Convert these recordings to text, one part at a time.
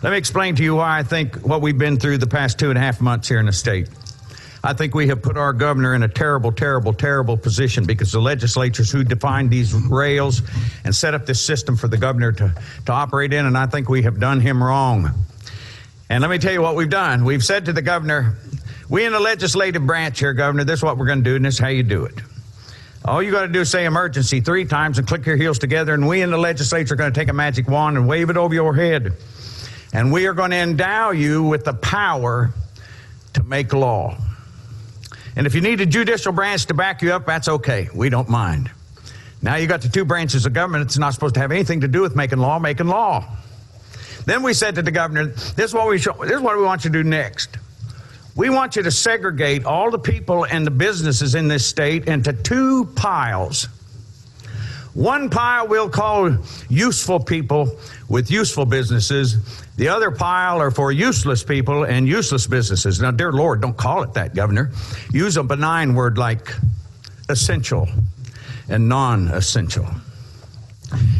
Let me explain to you why I think what we've been through the past 2.5 months here in the state. I think we have put our governor in a terrible, terrible, terrible position because the legislatures who defined these rails and set up this system for the governor to operate in, and I think we have done him wrong. And let me tell you what we've done. We've said to the governor, we in the legislative branch here, Governor, this is what we're going to do, and this is how you do it. All you got to do is say emergency 3 times and click your heels together, and we in the legislature are going to take a magic wand and wave it over your head. And we are going to endow you with the power to make law. And if you need a judicial branch to back you up, that's okay. We don't mind. Now you got the 2 branches of government that's not supposed to have anything to do with making law. Then we said to the governor, this is what we want you to do next. We want you to segregate all the people and the businesses in this state into 2 piles. One pile we'll call useful people with useful businesses. The other pile are for useless people and useless businesses. Now, dear Lord, don't call it that, Governor. Use a benign word like essential and non-essential.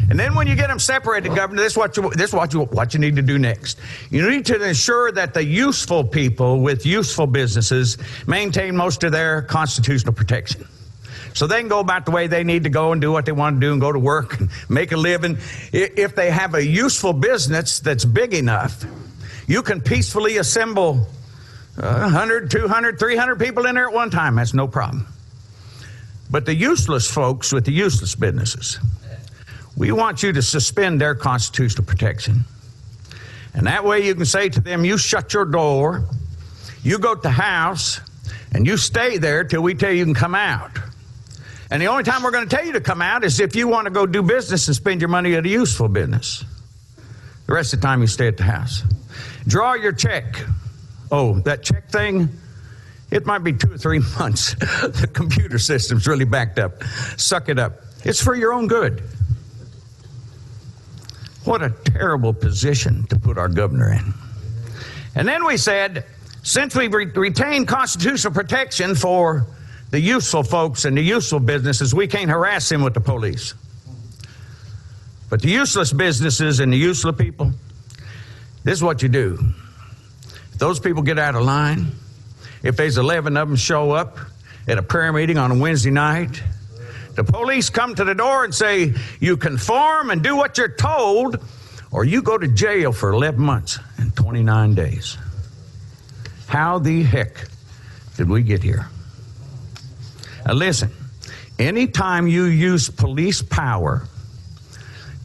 And then when you get them separated, Governor, this is what you need to do next. You need to ensure that the useful people with useful businesses maintain most of their constitutional protection. So they can go about the way they need to go and do what they want to do and go to work and make a living. If they have a useful business that's big enough, you can peacefully assemble 100, 200, 300 people in there at one time. That's no problem. But the useless folks with the useless businesses, we want you to suspend their constitutional protection. And that way you can say to them, you shut your door, you go to the house, and you stay there till we tell you can come out. And the only time we're going to tell you to come out is if you want to go do business and spend your money at a useful business. The rest of the time you stay at the house. Draw your check. Oh, that check thing, it might be 2 or 3 months. The computer system's really backed up. Suck it up. It's for your own good. What a terrible position to put our governor in. And then we said, since we've retained constitutional protection for the useful folks and the useful businesses, we can't harass him with the police. But the useless businesses and the useless people, this is what you do. If those people get out of line, if there's 11 of them show up at a prayer meeting on a Wednesday night, the police come to the door and say, you conform and do what you're told, or you go to jail for 11 months and 29 days. How the heck did we get here? Now listen, anytime you use police power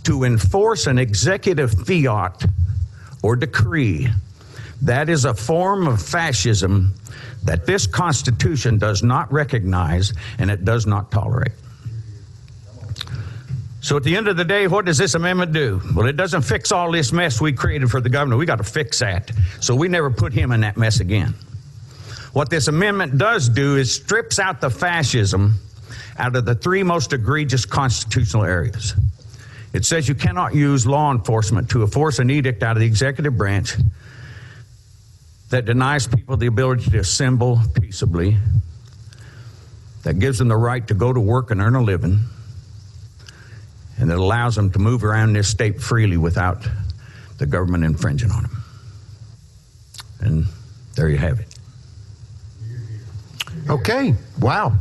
to enforce an executive fiat or decree, that is a form of fascism that this Constitution does not recognize and it does not tolerate. So at the end of the day, what does this amendment do? Well, it doesn't fix all this mess we created for the governor. We got to fix that so we never put him in that mess again. What this amendment does do is strips out the fascism out of the 3 most egregious constitutional areas. It says you cannot use law enforcement to enforce an edict out of the executive branch that denies people the ability to assemble peaceably, that gives them the right to go to work and earn a living, and that allows them to move around this state freely without the government infringing on them. And there you have it. Okay. Wow.